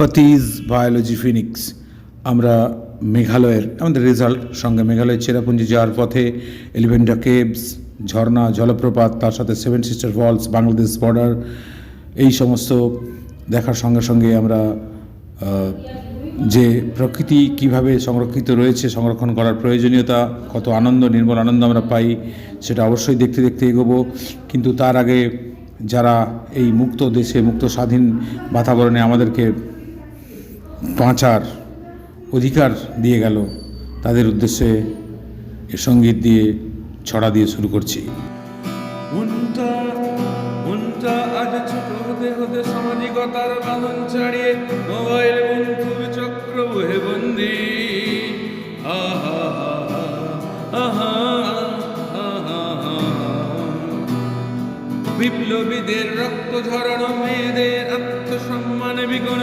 পাতিজ biology Phoenix. আমরা মেঘালয়ের আমাদের রেজাল্ট সঙ্গে মেঘালয়ের চেরাপুঞ্জি যাওয়ার পথে এলিফ্যান্টা কেভস, ঝর্ণা, জলপ্রপাত, তার সাথে seven sister falls, Bangladesh border, এই সমস্ত দেখার সঙ্গে সঙ্গে আমরা যে প্রকৃতি কিভাবে সংরক্ষিত রয়েছে, সংরক্ষণ করার প্রয়োজনীয়তা, কত আনন্দ, নির্মল আনন্দ আমরা পাই, সেটা অবশ্যই দেখতে দেখতে এগোবো। কিন্তু তার আগে যারা এই মুক্ত দেশে, মুক্ত স্বাধীন বাতাবরণে আমাদেরকে বাঁচার অধিকার দিয়ে গেল, তাদের উদ্দেশ্যে এ সঙ্গীত দিয়ে ছড়া দিয়ে শুরু করছি। আজ ছোট হতে হতে সামাজিকতার বাঁধন ছাড়িয়ে মোবাইল বন্ধুর চক্র বহে বন্দি। বিপ্লবীদের রক্ত ঝরানো, মেয়েদের আত্মসম্মানে বিকোন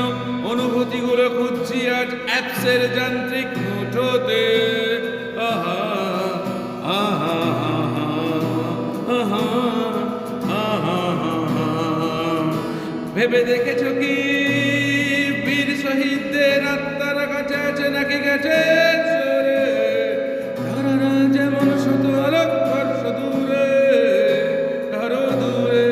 অনুভূতিগুলো খুঁজছি আজ অ্যাপসের যান্ত্রিক মুঠোতে। ভেবে দেখেছো কি বীর শহীদদের আত্মার কাছে আছে নাকি গেছে সরে? তারা যেমন শত আলোক বর্ষ দূরে, আরো দূরে।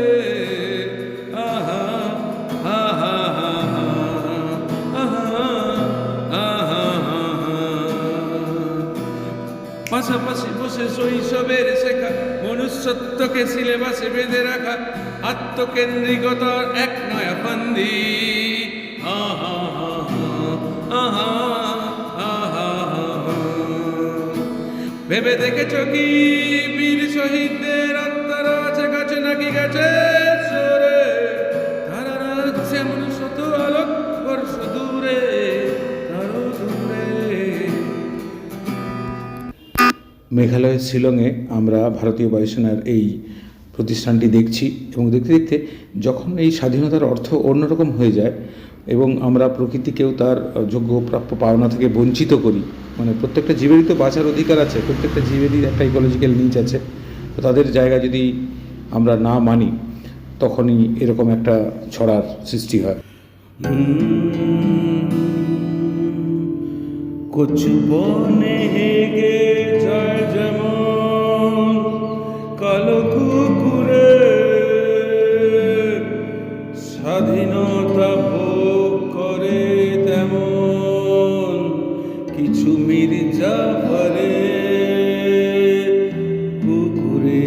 পাশাপাশি বসে শৈশবের শেখা মনুষ্যত্বকে সিলেবাসে বেঁধে রাখা আত্মকেন্দ্রিকতার এক নয়া ফন্দি। ভেবে দেখেছ কি বীর শহীদদের আত্মারা আছে কাছে নাকি গেছে সরে? তারা যেমন শত আলোক বর্ষ দূরে, আরো দূরে। মেঘালয়ের শিলংয়ে আমরা ভারতীয় বায়ুসেনার এই প্রতিষ্ঠানটি দেখছি, এবং দেখতে দেখতে যখন এই স্বাধীনতার অর্থ অন্যরকম হয়ে যায় এবং আমরা প্রকৃতিকেও তার যোগ্য প্রাপ্য পাওনা থেকে বঞ্চিত করি, মানে প্রত্যেকটা জীবেরই তো বাঁচার অধিকার আছে, প্রত্যেকটা জীবেরই একটা ইকোলজিক্যাল নিচ আছে, তো তাদের জায়গা যদি আমরা না মানি তখনই এরকম একটা ছড়ার সৃষ্টি হয়। कुछ बने हेगे जय যেমন কালো কুকুরে স্বাধীনতা ভোগ করে তেমন কিছু মির্জাফরে কুকুরে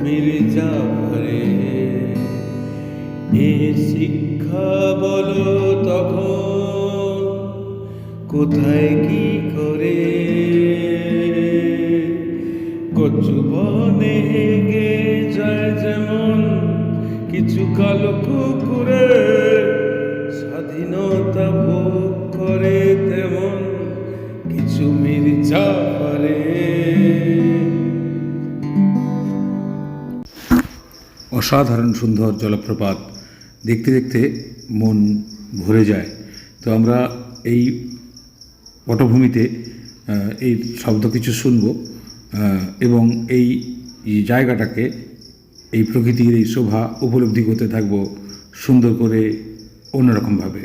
মির্জাফরে। এ শিক্ষা বলো তখন কোথায় কি করে? কচু বনে হেগে যায় যেমন কিছু কালো কুকুরে স্বাধীনতা ভোগ করে তেমন কিছু মির্জাফরে। অসাধারণ সুন্দর জলপ্রপাত, দেখতে দেখতে মন ভরে যায়। তো আমরা এই পটভূমিতে এই শব্দ কিছু শুনব এবং এই জায়গাটাকে, এই প্রকৃতির এই শোভা উপলব্ধি করতে থাকব সুন্দর করে, অন্যরকমভাবে।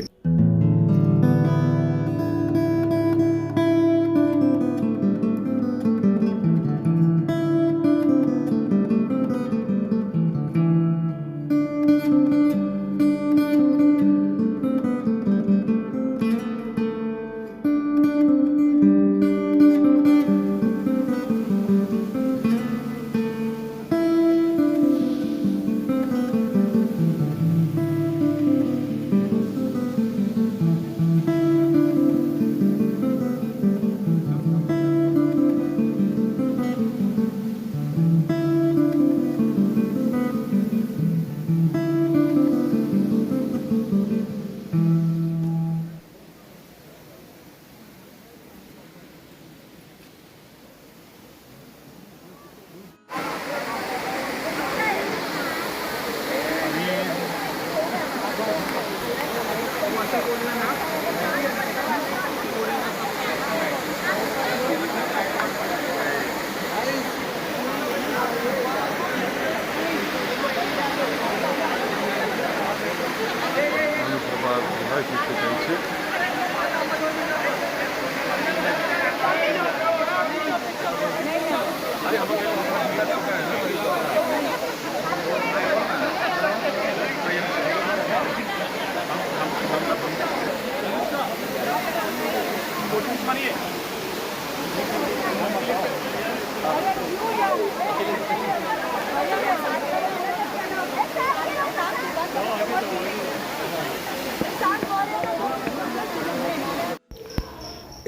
কোথায় ফিরতে চাইছে।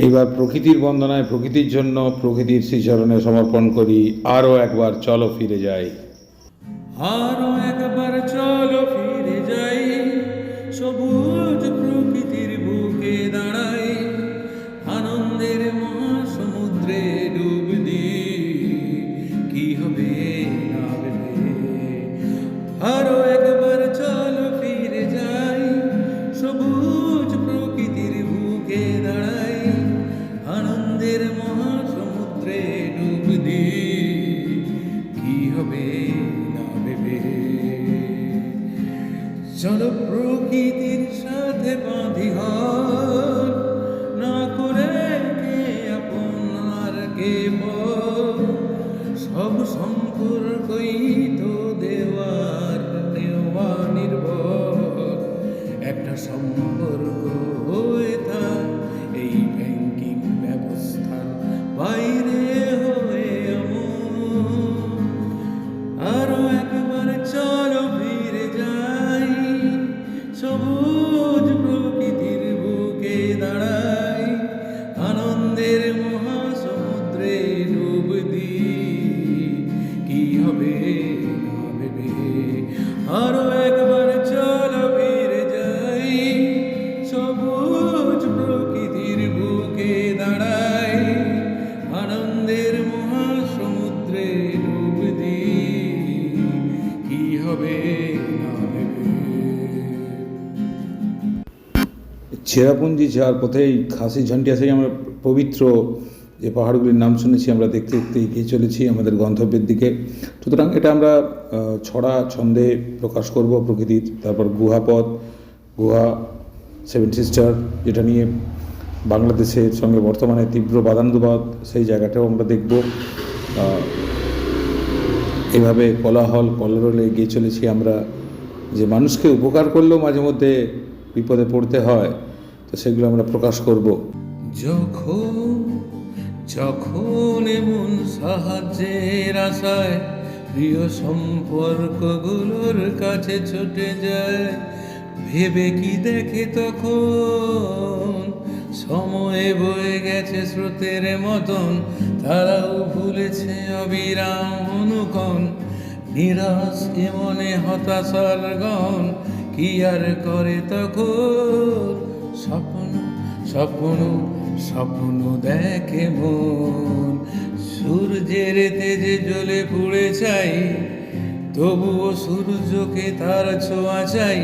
এইবার প্রকৃতির বন্দনায় প্রকৃতির জন্য প্রকৃতির শ্রীচরণে সমর্পণ করি। আরও একবার চলো ফিরে যাই। আরো একবার চলো ফিরে যাই, সবুজ প্রকৃতির বুকে দাঁড়াই, আনন্দের মহাসমুদ্রে ডুব দিই, কি হবে না ভেবে। আরো একবার চলো ফিরে যাই, সবুজ প্রকৃতির বুকে দাঁড়াই, আনন্দের মহাসমুদ্রে ডুব দিই, কি হবে না ভেবে। চলো প্রকৃতির সাথে বাঁধি ঘর, না করে কে আপন আর কে পর, সব সম্পর্কই তো দেওয়ার নেওয়া নির্ভর। একটা সম্পর্ক হয়ে থাক এই ব্যাংকিং ব্যবস্থার বাইরে হয়ে এমন। আরো একবার চলো ফিরে যাই, সবুজ প্রকৃতির বুকে দাঁড়াই, আনন্দের মহাসমুদ্রে ডুব দিই, কি হবে না ভেবে। আরো একবার চলো ফিরে যাই, সবুজ প্রকৃতির বুকে দাঁড়াই, আনন্দের মহাসমুদ্রে ডুব দিই, কি হবে না ভেবে। চেরাপুঞ্জি যাওয়ার পথে এই খাসি ঝান্টিয়া থেকে আমরা পবিত্র যে পাহাড়গুলির নাম শুনেছি আমরা দেখতে দেখতে এগিয়ে চলেছি আমাদের গন্তব্যের দিকে। সুতরাং এটা আমরা ছড়া ছন্দে প্রকাশ করব প্রকৃতির। তারপর গুহাপথ, গুহা, সেভেন সিস্টার, যেটা নিয়ে বাংলাদেশের সঙ্গে বর্তমানে তীব্র বাদানুবাদ, সেই জায়গাটাও আমরা দেখব। এভাবে কোলাহল কলরলে এগিয়ে চলেছি আমরা। যে মানুষকে উপকার করলেও মাঝে মধ্যে বিপদে পড়তে হয়, তো সেগুলো আমরা প্রকাশ করব। যখন যখন এমন সাহায্যের আশায় প্রিয় সম্পর্কগুলোর কাছে ছুটে যায়, ভেবে কি দেখে তখন সময়ে বয়ে গেছে স্রোতের মতন, তারাও ভুলেছে অবিরাম অনুকণ। নিরাশ মনে হতাশার গণ, কি আর করে তখন স্বপ্ন স্বপ্ন স্বপ্ন দেখে মন। সূর্যের তেজে জ্বলে পুড়ে চাই, তবুও সূর্যকে তার ছোঁয়া চাই।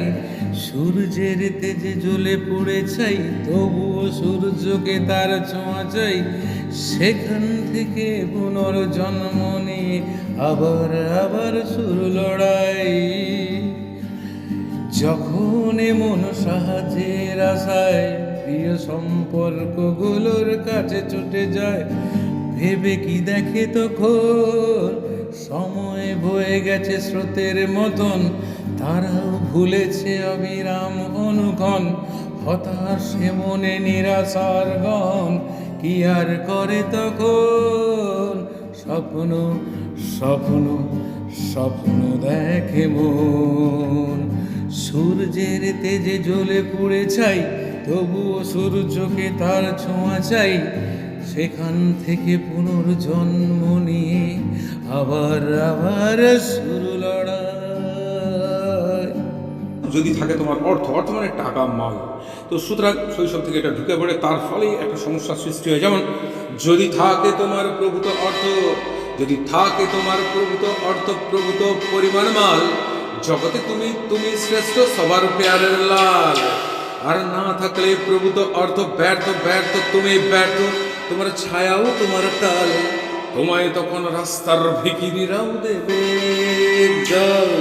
সূর্যের তেজে জ্বলে পুড়ে চাই, তবুও সূর্যকে তার ছোঁয়া চাই। সেখান থেকে পুনর্জন্ম নিয়ে আবার আবার শুরু লড়াই। যখন এমন সাহায্যের আশায় প্রিয় সম্পর্কগুলোর কাছে ছুটে যায়, ভেবে কি দেখে তখন সময় বয়ে গেছে স্রোতের মতন, তারাও ভুলেছে অবিরাম অনুক্ষণ। হতাশ মনে নিরাশার গণ, কি আর করে তখন স্বপ্ন স্বপ্ন স্বপ্ন দেখে মন। সূর্যের তেজে জ্বলে পুড়ে চাই, তবুও সূর্যকে তার ছোঁয়া চাই। সেখান থেকে পুনর্জন্ম নিয়ে আবার আবার শুরু লড়াই। যদি থাকে তোমার অর্থ, অর্থ মানে টাকা মাল, তো সুতরাং শৈশব থেকে এটা ঢুকে পড়ে, তার ফলেই একটা সমস্যার সৃষ্টি হয়। যেমন যদি থাকে তোমার প্রভূত অর্থ, যদি থাকে তোমার প্রভূত অর্থ, প্রভূত পরিমাণ মাল, জগতে তুমি তুমি শ্রেষ্ঠ, সবার পেয়ারের লাল। আর না থাকলে প্রভূত অর্থ, ব্যর্থ ব্যর্থ তুমি ব্যর্থ, তোমার ছায়াও তোমার টাল। তোমায় তখন রাস্তার ভিখিরিরাও দেবে জল।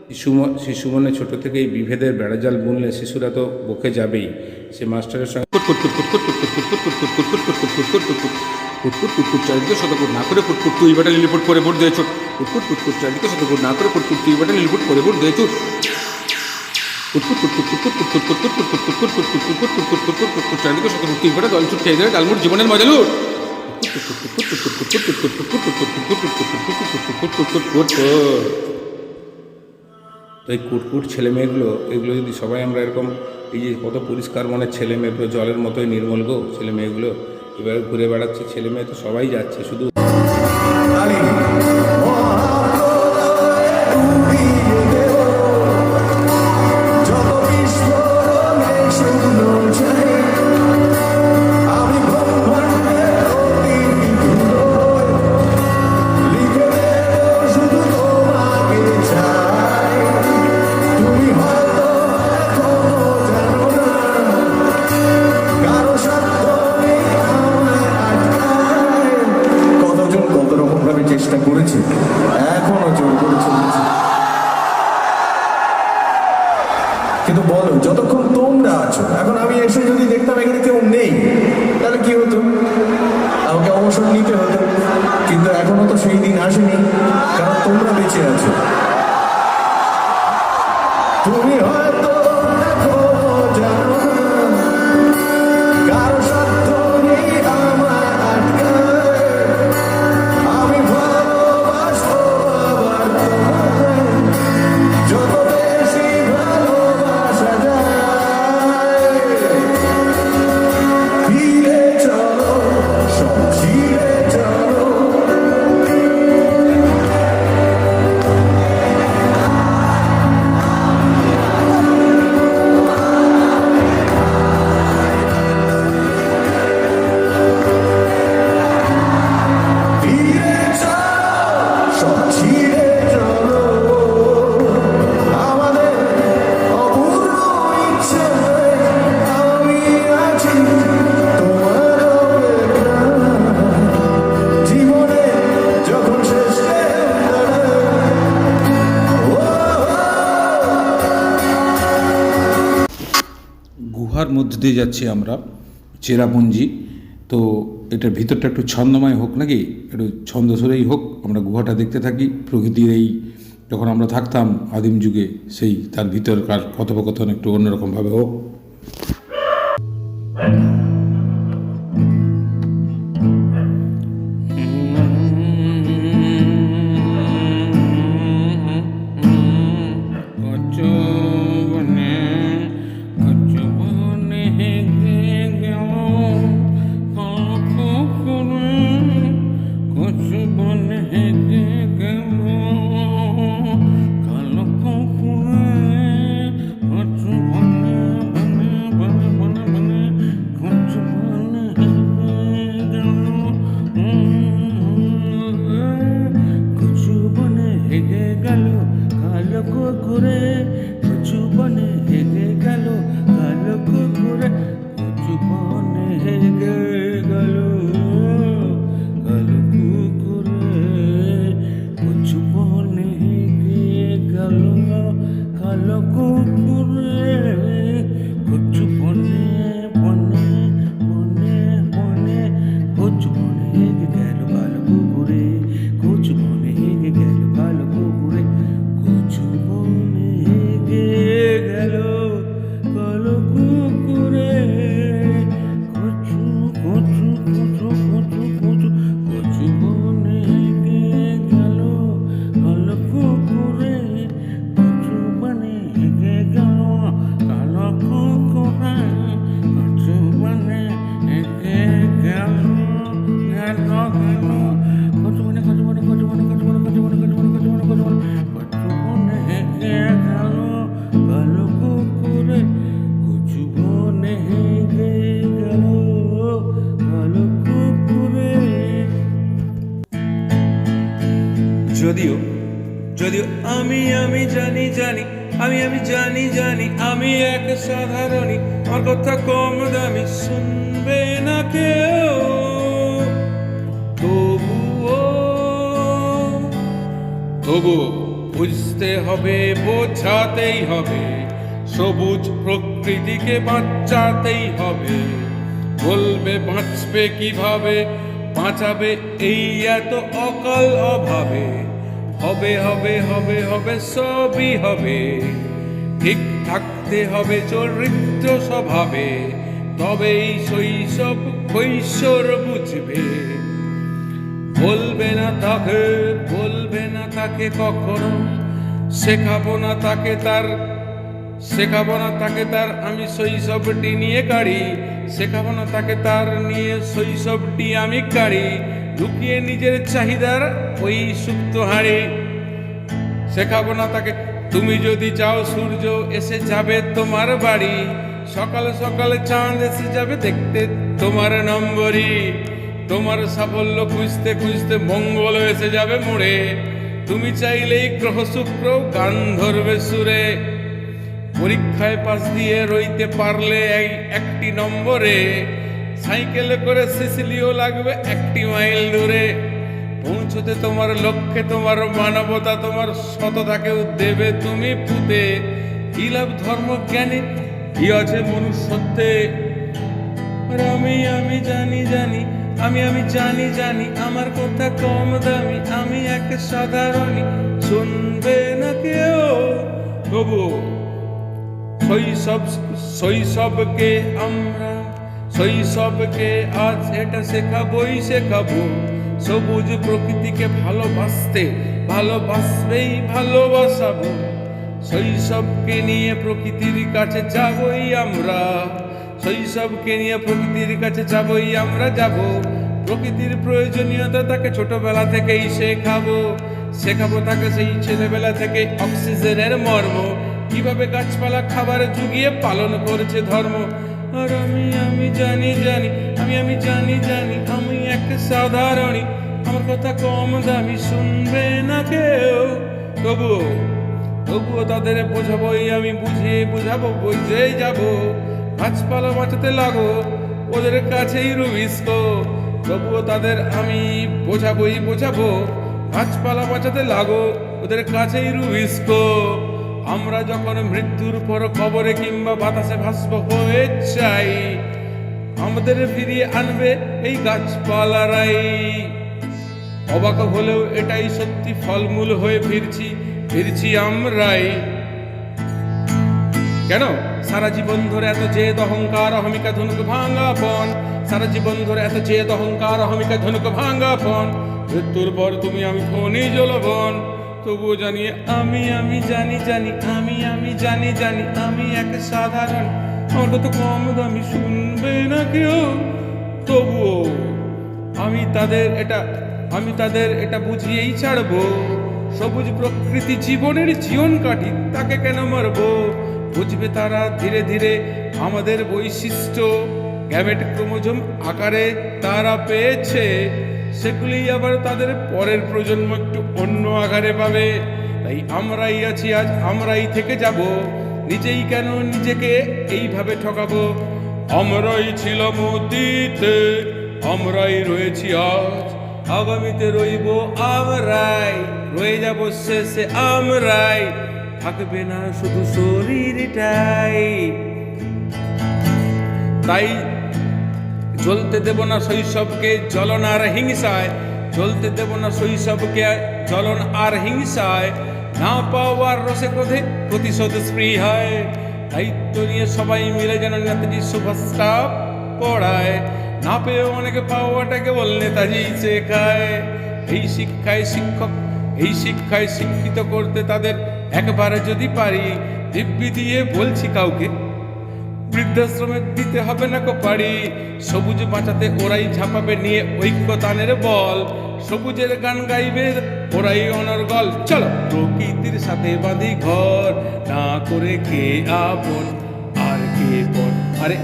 শিশু মনে ছোট থেকেই বিভেদের বেড়াজাল বুনলে শিশুরা তো বকে যাবেই। সে মাস্টারের সঙ্গে চারিদিকে শতকুট না করে পুটপুট তুই বেটা লিলিপুট করে ভোট দিয়েছ, পুটপুট চারিদিকে শতকুট না করে পুটপুট তুই বেটা লিলিপুট করে ভোট দিয়েছ, চারিদিকে শতকুট তুই বেটা দল ছুট খেয়ে দেয় ডালমুট জীবনের মজালু। তো এই কুটকুট ছেলে মেয়েগুলো, এগুলো যদি সবাই আমরা এরকম, এই যে কত পরিষ্কার মনের ছেলে মেয়েগুলো, জলের মতোই নির্মল গো ছেলে মেয়েগুলো, এবারে ঘুরে বেড়াচ্ছে ছেলে মেয়ে, তো সবাই যাচ্ছে শুধু চেষ্টা করেছি, এখনো জোর করে চলেছি। কিন্তু বলো, যতক্ষণ তোমরা আছো, এখন আমি এসে যদি দেখতাম এখানে কেউ নেই, তাহলে কি হতো? আমাকে অবসর নিতে হতো। কিন্তু এখনো তো সেই দিন আসেনি, কারণ তোমরা বেঁচে আছো। তুমি হয়তো এখনো জানো না, কারো সাধ্য নেই আমার আটকায়। আমি ভালোবাসবো আবার তোমায়, যত বেশি ভালোবাসা যায়। ফিরে চলো, সব ছিঁড়ে চলো, ফিরে চলো, সব ছিঁড়ে চলো। আমাদের অপূর্ণ ইচ্ছে, আমি আছি তোমার অপেক্ষায়। জীবনে যখন শেষ গুহার মধ্যে দিয়ে যাচ্ছি আমরা, চেরাপুঞ্জি। তো এটার ভিতরটা একটু ছন্দময় হোক নাকি, একটু ছন্দ সুরেই হোক, আমরা গুহাটা দেখতে থাকি। প্রকৃতির এই যখন আমরা থাকতাম আদিম যুগে, সেই তার ভিতরকার কথোপকথন একটু অন্যরকমভাবে হোক। যদিও যদিও আমি জানি আমি এক সাধারণই, আমার কথা কম দামি শুনবে না কেউ, তবুও বুঝতে হবে, বোঝাতেই হবে, সবুজ প্রকৃতিকে বাঁচাতেই হবে। বলবে বাঁচবে কিভাবে, বাঁচাবে এই এত অকাল অভাবে। হবে হবে হবে হবে সবই হবে, ঠিক থাকতে হবে চরিত্র স্বভাবে, তবেই শৈশব কৈশোর বুঝবে। বলবে না তাকে কখনো, শেখাবো না তাকে তার আমি শৈশবটি নিয়ে কাড়ি। শেখাবো না তাকে তার নিয়ে শৈশবটি আমি কাড়ি। লুকিয়ে নিজের চাহিদার ওই সুপ্ত হাড়ি। শেখাবো না তাকে, তুমি যদি চাও সূর্য এসে যাবে তোমার বাড়ি। সকালে সকালে চাঁদ এসে যাবে দেখতে তোমার নম্বরি। তোমার সাফল্য খুঁজতে খুঁজতে মঙ্গল এসে যাবে মোড়ে। তুমি চাইলেই গ্রহ শুক্র গান ধরবে সুরে। পরীক্ষায় পাশ দিয়ে রইতে পারলে এই একটি নম্বরে, সাইকেলে করে সিসিলিও লাগবে 1 মাইল দূরে। পৌঁছতে তোমার লক্ষ্যে তোমার মানবতা তোমার সততাকেও দেবে তুমি পুঁতে। কি লাভ ধর্ম জ্ঞানে, কি আছে মনুষ্যত্বে। আর আমি জানি আমার কথা কম দামি। আমি এক সাধারণই, শুনবে না কেউ তবু শৈশবকে আজ এটা শেখাবো। সবুজ প্রকৃতিকে ভালোবাসবেই ভালোবাসাবো। শৈশবকে নিয়ে প্রকৃতির কাছে যাবই আমরা। যাব। প্রকৃতির প্রয়োজনীয়তা তাকে ছোটবেলা থেকেই শেখাবো তাকে সেই ছেলেবেলা থেকে অক্সিজেনের মর্ম। কিভাবে গাছপালা খাবার জুগিয়ে পালন করেছে ধর্ম। আর আমি জানি আমি এক সাধারণই। আমার কথা কম দামি, শুনবে না কেউ তবুও তাদের বোঝাবোই আমি। বুঝাবো বুঝেই যাব। গাছপালা বাঁচাতে লাগো, ওদের কাছেই রুবিস্কো। তবুও তাদের আমি বোঝাবো। গাছপালা বাঁচাতে লাগো, ওদের কাছেই রুবিস্কো। আমরা যখন মৃত্যুর পর কবরে কিংবা বাতাসে ভাসব হয়ে চাই, আমাদের ফিরিয়ে আনবে এই গাছপালারাই। অবাক হলেও এটাই সত্যি, ফলমূল হয়ে ফিরছি আমরাই। কেন সারা জীবন ধরে এত জেদ অহংকার অহমিকা ধনুক ভাঙাপন। সারা জীবন ধরে এত জেদ অহংকার অহমিকা ধনুক ভাঙাপন। মৃত্যুর পর তুমি আমি খনি জলবন। তবুও জানিয়ে আমি জানি আমি এক সাধারণ। আমার কথা কম দামি, শুনবে না কেউ তবুও আমি তাদের এটা বুঝিয়েই ছাড়বো। সবুজ প্রকৃতি জীবনের জীবন কাঠি, তাকে কেন মারবো। বুঝবে তারা ধীরে ধীরে আমাদের বৈশিষ্ট্য। গ্যামেট ক্রোমোজোম আকারে তারা পেয়েছে, সেগুলি আবার তাদের পরের প্রজন্ম একটু অন্য আকারে পাবে। তাই আমরাই আছি আজ, আমরাই থেকে যাব। নিজেই কেন নিজেকে এইভাবে ঠকাবো। আমরাই ছিলাম অতীতে, আমরাই রয়েছি আজ, আগামীতে রইব আমরাই, রয়ে যাব শেষে আমরাই। থাকবে না শুধু শরীরটাই। তাই জ্বলতে দেব না শৈশবকে জ্বলন আর হিংসায়। জ্বলতে দেব না শৈশবকে জ্বলন আর হিংসায়। না পাওয়ার রসে ক্রোধে প্রতিশোধ স্পৃহায়। দায়িত্ব নিয়ে সবাই মিলে যেন নেতাজি সুভাষটা পড়ায়। না পেয়েও অনেকে পাওয়াটাকে বল নেতাজি শেখায়। এই শিক্ষায় শিক্ষিত করতে তাদের একবারে যদি পারি। দিব্যি দিয়ে বলছি কাউকে, বৃদ্ধাশ্রমে দিতে হবে না পারি। সবুজ বাঁচাতে ওরাই ঝাঁপাবে নিয়ে ঐক্যতানের বল। সবুজের গান গাইবে ওরাই অনর্গল। চলো প্রকৃতির সাথে বাঁধি ঘর, না করে কে আপন আর কে পর। আরে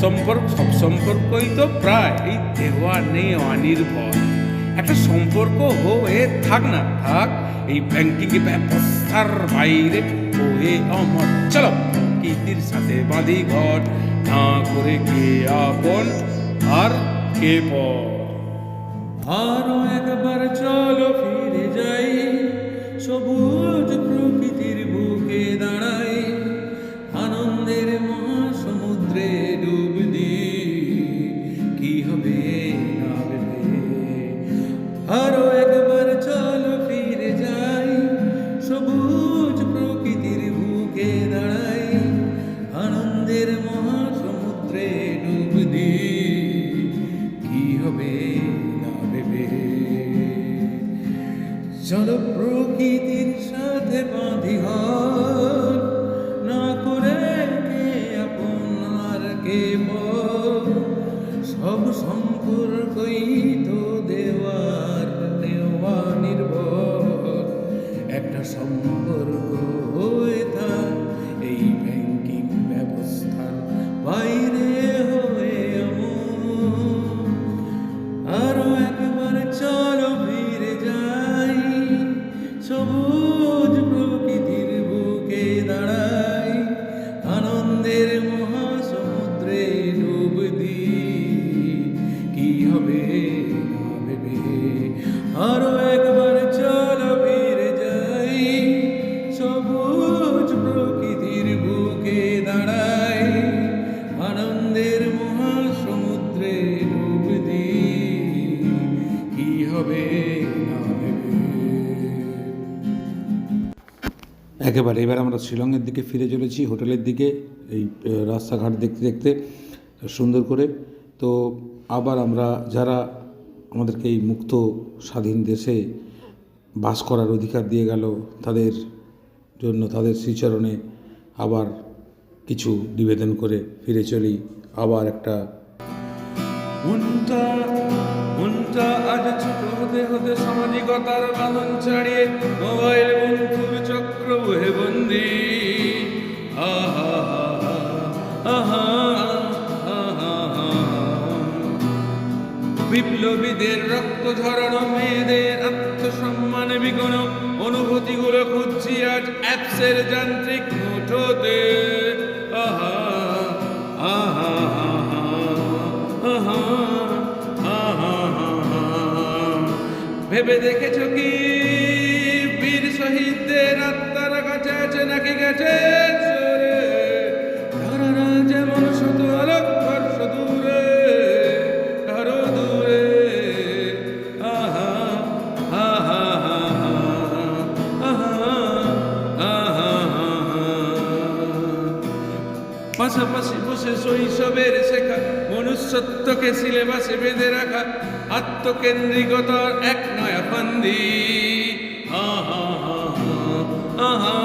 সব সম্পর্কই তো প্রায় এই দেওয়া নেওয়া একটা সম্পর্ক হয়ে থাক এই ব্যাংকিং ব্যবস্থার বাইরে হয়ে অমর। চলো প্রকৃতির সাথে বাঁধি ঘর, না করে কে আপন আর কে পর। আরো একবার চলো ফিরে যাই সবুজ প্রকৃতির বুকে দাঁড়াই, আনন্দের মহাসমুদ্রে ডুব দিই, কি হবে না ভেবে। আরো একবার চলো ফিরে যাই, সবুজ প্রকৃতির বুকে দাঁড়াই, আনন্দের মহাসমুদ্রে ডুব দিই, কি হবে না ভেবে। চলো প্রকৃতির সাথে বাঁধি হাত, না করে কে আপন আর কে পর, সব সম্পর্কই তো দেওয়ার নেওয়া নির্ভর। একটা সম্পর্ক হয়ে থাক এই ব্যাংকিং ব্যবস্থার বাইরে হয়ে এমন। আরো একবার চলো ফিরে যাই, সবুজ প্রকৃতির বুকে দাঁড়াই, আনন্দের মহাসমুদ্রে ডুব দিই, কি হবে না ভেবে। আরো একবার চলো ফিরে যাই, সবুজ প্রকৃতির বুকে দাঁড়াই, আনন্দের মহাসমুদ্রে ডুব দিই, কি হবে না ভেবে। একেবারে এবার আমরা শিলংয়ের দিকে ফিরে চলেছি, হোটেলের দিকে, এই রাস্তাঘাট দেখতে দেখতে সুন্দর করে। তো আবার আমরা যারা আমাদেরকে এই মুক্ত স্বাধীন দেশে বাস করার অধিকার দিয়ে গেল, তাদের জন্য তাদের শ্রীচরণে আবার কিছু নিবেদন করে ফিরে চলি। আবার একটা মনটা মনটা আজ ছোট হতে হতে সামাজিকতার বাঁধন ছাড়িয়ে মোবাইল বন্ধুর চক্রব্যূহে বন্দি। আহা আহা আহা বিপ্লবীদের রক্ত ঝরানো, মেয়েদের আত্মসম্মান বিগণ অনুভূতিগুলো খুঁজছি আজ অ্যাপসের যান্ত্রিক মুঠোতে। আহা আহা আহা আহা ভেবে দেখেছো কি বীর শহীদদের আত্মারা কাছে আছে নাকি গেছে সরে? তারা যেমন শত আলোক বর্ষ দূরে, কারো দূরে। আহা আহা আহা আহা পাশাপাশি বসে শৈশবের শেখা মনুষ্যত্বকে সিলেবাসে বেঁধে রাখা আত্মকেন্দ্রিকতার এক নয়া ফান্দি। আহা আহা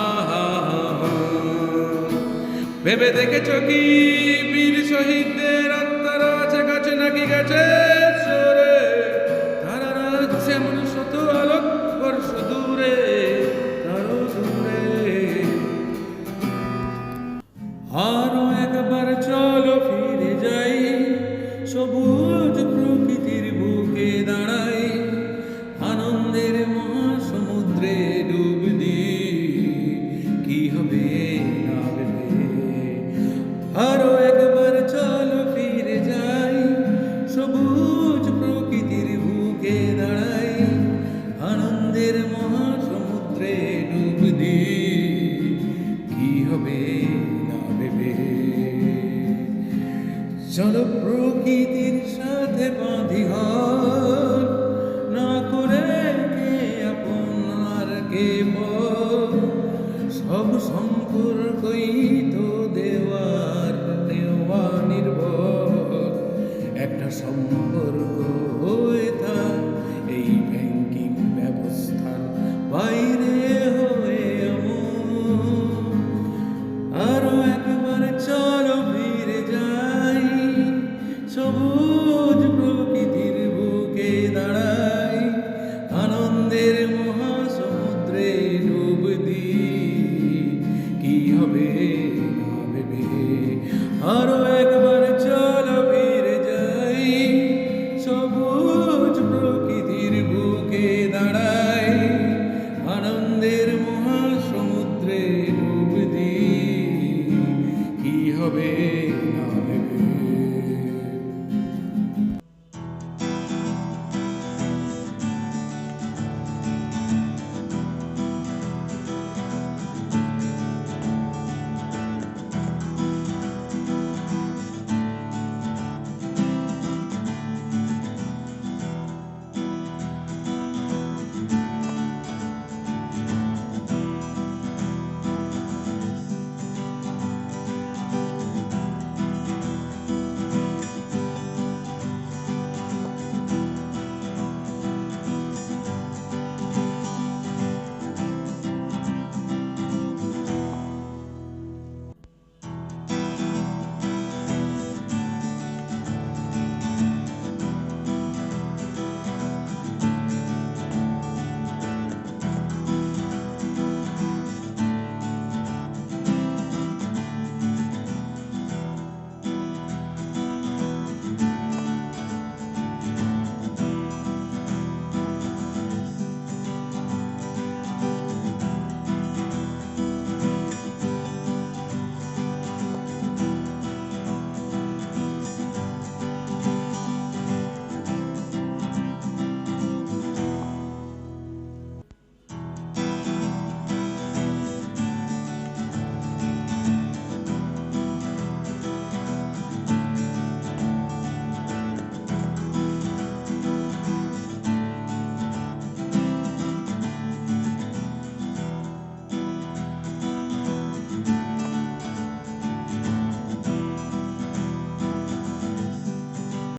আহা ভেবে দেখেছো কি বীর শহীদদের আত্মারা আছে কাছে নাকি গেছে সরে? তারা যেমন শত আলোক বর্ষ দূরে, কারো দূরে। আরো একবার চলো ফিরে যাই, সবুজ প্রকৃতির বুকে দাঁড়াই, আনন্দের মহাসমুদ্রে ডুব দিই, কি হবে না ভেবে। আরো একবার চলো ফিরে যাই, সবুজ প্রকৃতির বুকে দাঁড়াই, আনন্দের মহাসমুদ্রে ডুব দিই, কি হবে না ভেবে। চলো প্রকৃতির সাথে বাঁধি হাত, না করে কে আপন আর কে পর, সব সম্পর্কই তো দেওয়ার নেওয়া নির্ভর। একটা সম্পর্ক হয়ে থাক এই ব্যাংকিং ব্যবস্থার বাইরে হয়ে এমন। আরো একবার চলো ফিরে যাই, সবুজ প্রকৃতির বুকে দাঁড়াই, আনন্দের মহাসমুদ্রে ডুব দিই, কি হবে না ভেবে। আরো একবার চলো ফিরে যাই, সবুজ প্রকৃতির বুকে দাঁড়াই, আনন্দের মহাসমুদ্রে ডুব দিই, কি হবে